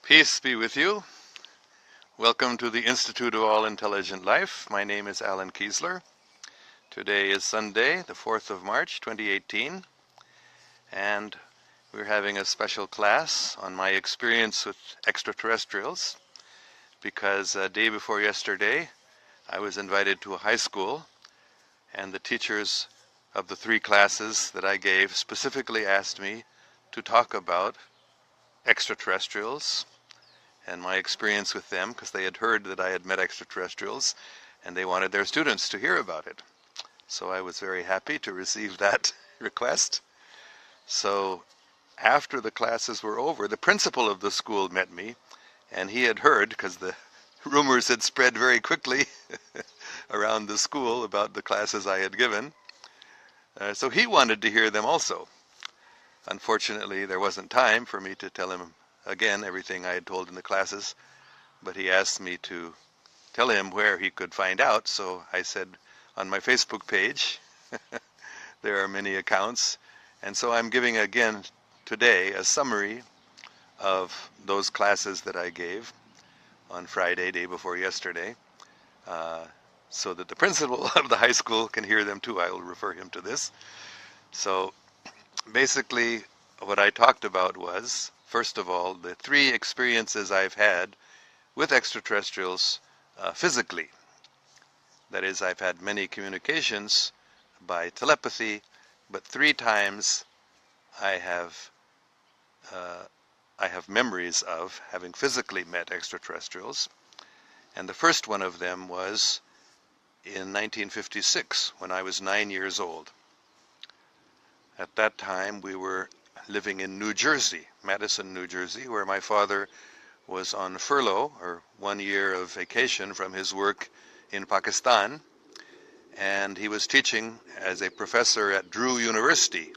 Peace be with you. Welcome to the Institute of All Intelligent Life. My name is Allan Keislar. Today is Sunday, the 4th of March, 2018, and we're having a special class on my experience with extraterrestrials because day before yesterday I was invited to a high school, and the teachers of the 3 classes that I gave specifically asked me to talk about extraterrestrials and my experience with them, because they had heard that I had met extraterrestrials and they wanted their students to hear about it. So I was very happy to receive that request. So after the classes were over, the principal of the school met me, and he had heard, because the rumors had spread very quickly around the school about the classes I had given. So he wanted to hear them also. Unfortunately, there wasn't time for me to tell him again everything I had told in the classes, but he asked me to tell him where he could find out, so I said on my Facebook page there are many accounts, and so I'm giving again today a summary of those classes that I gave on Friday, day before yesterday, so that the principal of the high school can hear them too. I will refer him to this. So basically what I talked about was, first of all, the 3 experiences I've had with extraterrestrials physically. That is, I've had many communications by telepathy, but 3 times I have memories of having physically met extraterrestrials. And the first one of them was in 1956, when I was 9 years old. At that time, we were living in New Jersey, Madison, New Jersey, where my father was on furlough, or 1 year of vacation from his work in Pakistan, and he was teaching as a professor at Drew University.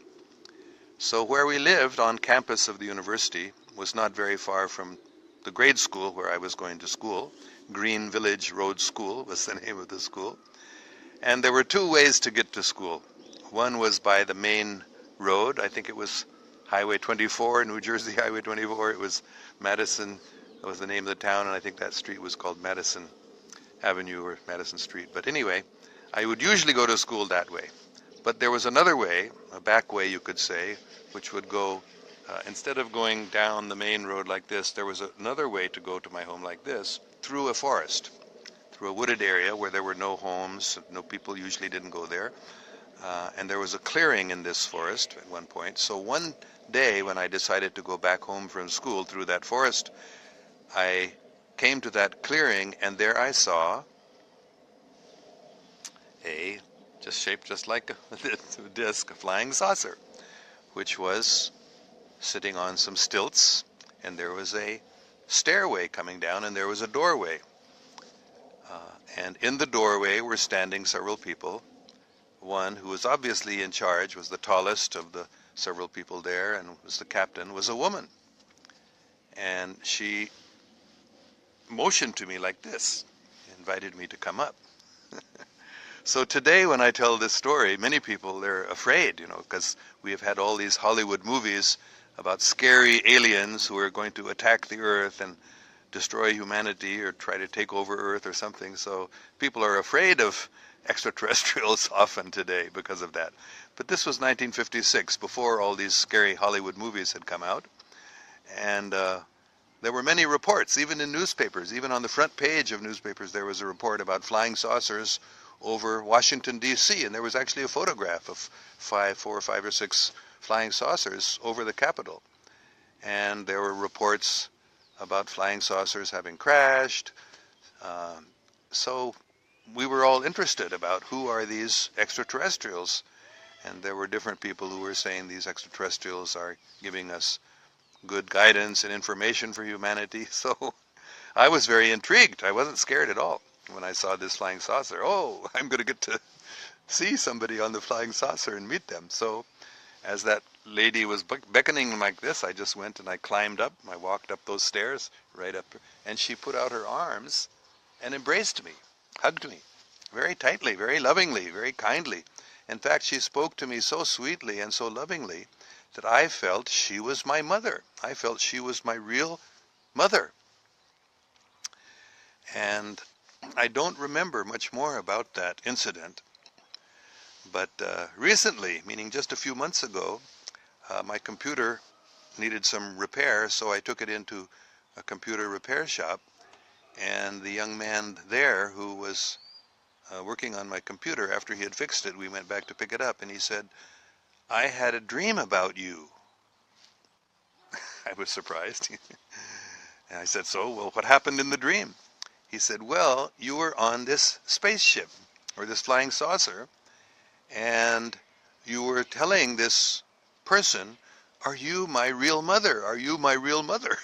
So where we lived on campus of the university was not very far from the grade school where I was going to school. Green Village Road School was the name of the school. And there were 2 ways to get to school. One was by the main road. I think it was Highway 24, New Jersey Highway 24. It was Madison, that was the name of the town, and I think that street was called Madison Avenue or Madison Street. But anyway, I would usually go to school that way. But there was another way, a back way you could say, which would go, instead of going down the main road like this, there was another way to go to my home like this, through a forest, through a wooded area where there were no homes, no people usually didn't go there. And there was a clearing in this forest at one point. So one day when I decided to go back home from school through that forest, I came to that clearing, and there I saw shaped just like a disc, a flying saucer, which was sitting on some stilts, and there was a stairway coming down, and there was a doorway. And in the doorway were standing several people. One who was obviously in charge, was the tallest of the several people there, and was the captain, was a woman. And she motioned to me like this, invited me to come up. So today when I tell this story, many people, they're afraid, because we have had all these Hollywood movies about scary aliens who are going to attack the earth and destroy humanity or try to take over Earth or something. So people are afraid of extraterrestrials often today because of that. But this was 1956, before all these scary Hollywood movies had come out. And there were many reports, even in newspapers, even on the front page of newspapers, there was a report about flying saucers over Washington, D.C., and there was actually a photograph of 4, 5, or 6 flying saucers over the Capitol. And there were reports about flying saucers having crashed. So we were all interested about who are these extraterrestrials. And there were different people who were saying these extraterrestrials are giving us good guidance and information for humanity. So I was very intrigued. I wasn't scared at all when I saw this flying saucer. Oh, I'm going to get to see somebody on the flying saucer and meet them. So as that lady was beckoning like this, I just went and I climbed up. I walked up those stairs, right up, and she put out her arms and embraced me, hugged me, very tightly, very lovingly, very kindly. In fact, she spoke to me so sweetly and so lovingly that I felt she was my mother. I felt she was my real mother. And I don't remember much more about that incident, but recently, meaning just a few months ago, my computer needed some repair, so I took it into a computer repair shop, and the young man there who was working on my computer, after he had fixed it, we went back to pick it up, and he said, "I had a dream about you." I was surprised. And I said, "So, well, what happened in the dream?" He said, "Well, you were on this spaceship, or this flying saucer, and you were telling this person, 'Are you my real mother? Are you my real mother?'"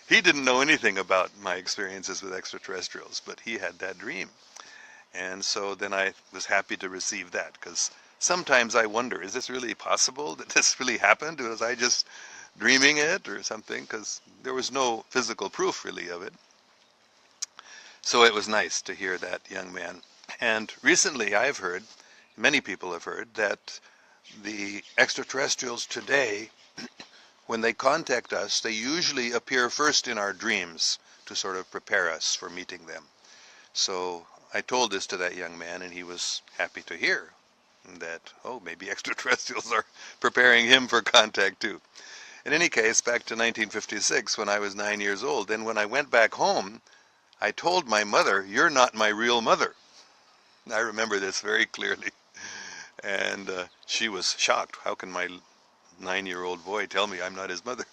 He didn't know anything about my experiences with extraterrestrials, but he had that dream. And so then I was happy to receive that, because sometimes I wonder, is this really possible that this really happened? Was I just dreaming it or something? Because there was no physical proof really of it. So it was nice to hear that young man. And recently I've heard, many people have heard, that the extraterrestrials today, when they contact us, they usually appear first in our dreams to sort of prepare us for meeting them. So I told this to that young man, and he was happy to hear that, oh, maybe extraterrestrials are preparing him for contact too. In any case, back to 1956, when I was 9 years old, then when I went back home, I told my mother, "You're not my real mother." I remember this very clearly. And she was shocked. How can my 9-year-old boy tell me I'm not his mother?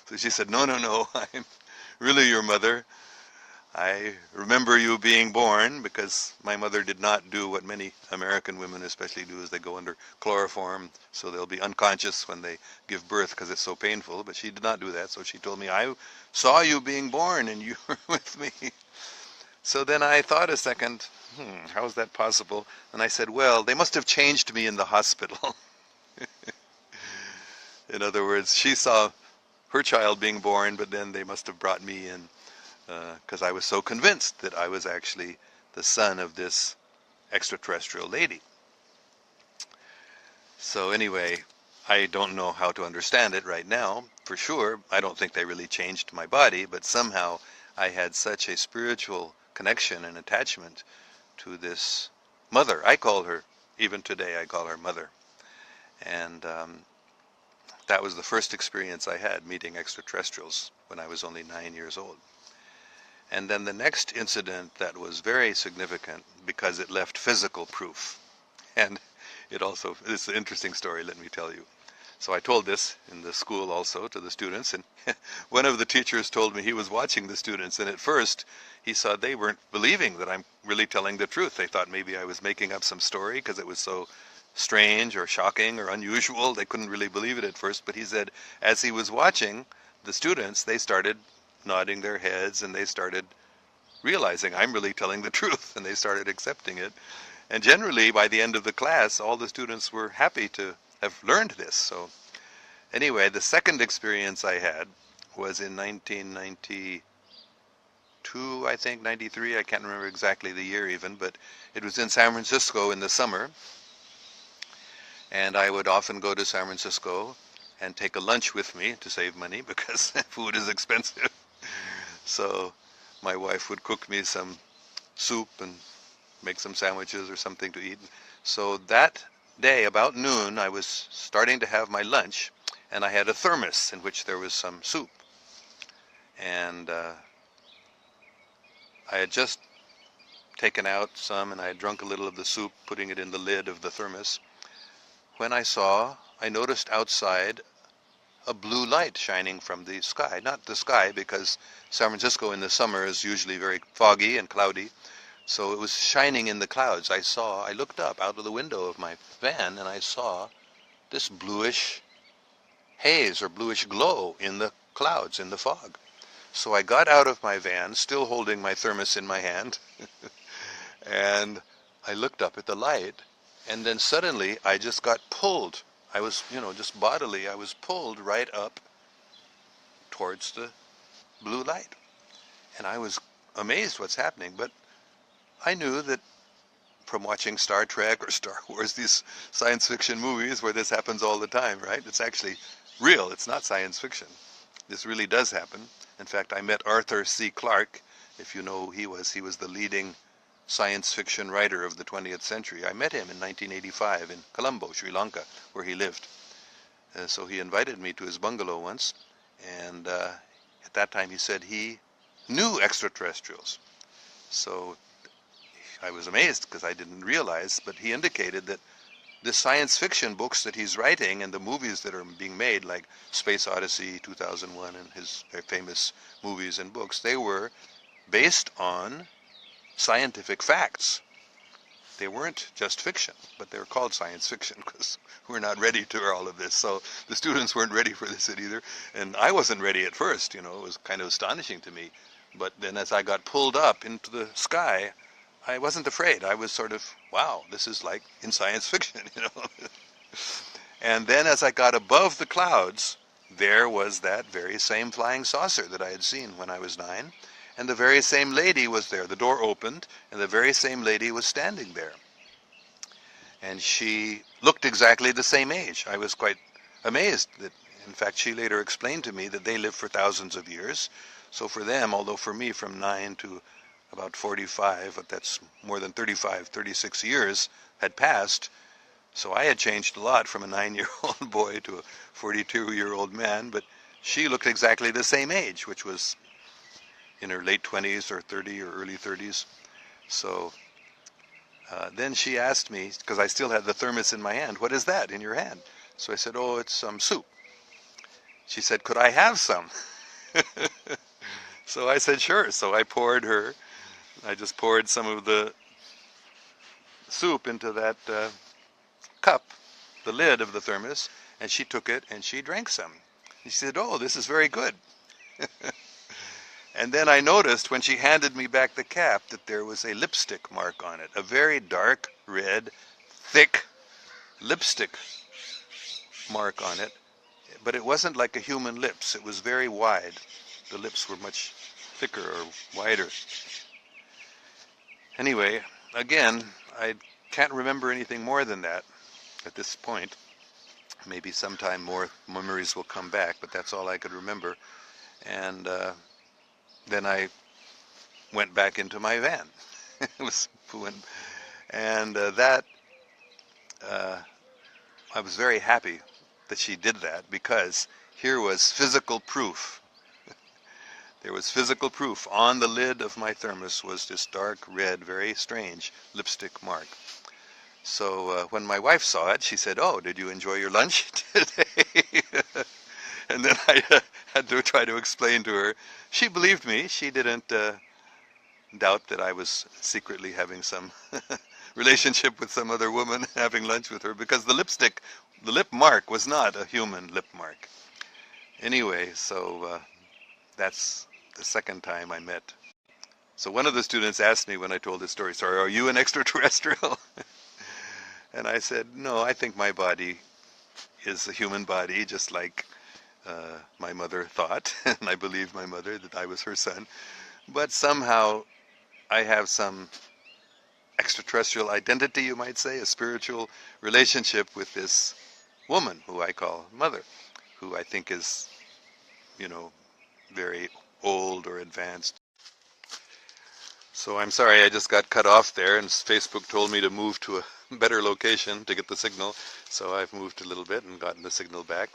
So she said, "No, no, no, I'm really your mother. I remember you being born," because my mother did not do what many American women especially do, is they go under chloroform, so they'll be unconscious when they give birth because it's so painful. But she did not do that, so she told me, "I saw you being born and you were with me." So then I thought a second, how is that possible? And I said, well, they must have changed me in the hospital. In other words, she saw her child being born, but then they must have brought me in, because I was so convinced that I was actually the son of this extraterrestrial lady. So anyway, I don't know how to understand it right now. For sure, I don't think they really changed my body, but somehow I had such a spiritual connection and attachment to this mother. I call her, even today, I call her mother. And that was the first experience I had meeting extraterrestrials when I was only 9 years old. And then the next incident that was very significant because it left physical proof. And it also, it's an interesting story, let me tell you. So I told this in the school also to the students, and one of the teachers told me he was watching the students, and at first he saw they weren't believing that I'm really telling the truth. They thought maybe I was making up some story because it was so strange or shocking or unusual. They couldn't really believe it at first, but he said as he was watching the students, they started nodding their heads and they started realizing I'm really telling the truth, and they started accepting it. And generally, by the end of the class, all the students were happy to have learned this. So anyway, the second experience I had was in 1992, I think, 93. I can't remember exactly the year even, but it was in San Francisco in the summer. And I would often go to San Francisco and take a lunch with me to save money because food is expensive. So my wife would cook me some soup and make some sandwiches or something to eat. So that day, about noon, I was starting to have my lunch, and I had a thermos in which there was some soup. And I had just taken out some, and I had drunk a little of the soup, putting it in the lid of the thermos, when I noticed outside a blue light shining from the sky. Not the sky, because San Francisco in the summer is usually very foggy and cloudy. So it was shining in the clouds. I looked up out of the window of my van, and I saw this bluish haze or bluish glow in the clouds, in the fog. So I got out of my van, still holding my thermos in my hand, and I looked up at the light, and then suddenly I just got pulled. I was, just bodily, I was pulled right up towards the blue light. And I was amazed what's happening, but I knew that from watching Star Trek or Star Wars, these science fiction movies where this happens all the time, right? It's actually real. It's not science fiction. this really does happen. In fact, I met Arthur C. Clarke, if you know who he was. He was the leading science fiction writer of the 20th century. I met him in 1985 in Colombo, Sri Lanka, where he lived. So he invited me to his bungalow once, and at that time he said he knew extraterrestrials. So I was amazed because I didn't realize, but he indicated that the science fiction books that he's writing and the movies that are being made, like Space Odyssey 2001 and his famous movies and books, they were based on scientific facts. They weren't just fiction, but they were called science fiction because we're not ready to all of this. So the students weren't ready for this either, and I wasn't ready at first. You know, it was kind of astonishing to me. But then as I got pulled up into the sky, I wasn't afraid. I was sort of, wow, this is like in science fiction, you know. And then as I got above the clouds, there was that very same flying saucer that I had seen when I was 9. And the very same lady was there. The door opened, and the very same lady was standing there. And she looked exactly the same age. I was quite amazed that, in fact, she later explained to me that they live for thousands of years. So for them, although for me from 9 to about 45, but that's more than 35, 36 years had passed. So I had changed a lot from a 9-year-old boy to a 42-year-old man, but she looked exactly the same age, which was in her late 20s or 30 or early 30s. So then she asked me, because I still had the thermos in my hand, what is that in your hand? So I said, oh, it's some soup. She said, could I have some? So I said, sure. So I just poured some of the soup into that cup, the lid of the thermos, and she took it and she drank some. And she said, oh, this is very good. And then I noticed when she handed me back the cap that there was a lipstick mark on it, a very dark red, thick lipstick mark on it. But it wasn't like a human lips. It was very wide. The lips were much thicker or wider. Anyway, again, I can't remember anything more than that at this point. Maybe sometime more memories will come back, but that's all I could remember. And then I went back into my van. I was very happy that she did that, because here was physical proof. There was physical proof. On the lid of my thermos was this dark red, very strange lipstick mark. So when my wife saw it, she said, oh, did you enjoy your lunch today? And then I had to try to explain to her. She believed me. She didn't doubt that I was secretly having some relationship with some other woman, having lunch with her, because the lip mark was not a human lip mark. Anyway, so that's the second time I met. So one of the students asked me when I told this story, sorry, are you an extraterrestrial? And I said, no, I think my body is a human body, just like my mother thought, and I believed my mother that I was her son. But somehow I have some extraterrestrial identity, you might say, a spiritual relationship with this woman who I call mother, who I think is, you know, very old or advanced. So I'm sorry I just got cut off there, and Facebook told me to move to a better location to get the signal, so I've moved a little bit and gotten the signal back.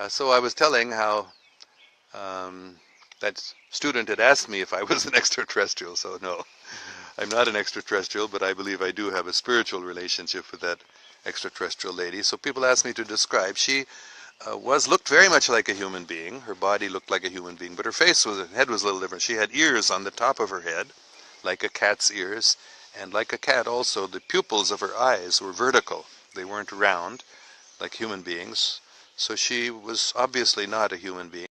So I was telling how that student had asked me if I was an extraterrestrial, so no, I'm not an extraterrestrial, but I believe I do have a spiritual relationship with that extraterrestrial lady. So people asked me to describe. She looked very much like a human being. Her body looked like a human being, but her head was a little different. She had ears on the top of her head, like a cat's ears, and like a cat also, the pupils of her eyes were vertical. They weren't round, like human beings. So she was obviously not a human being.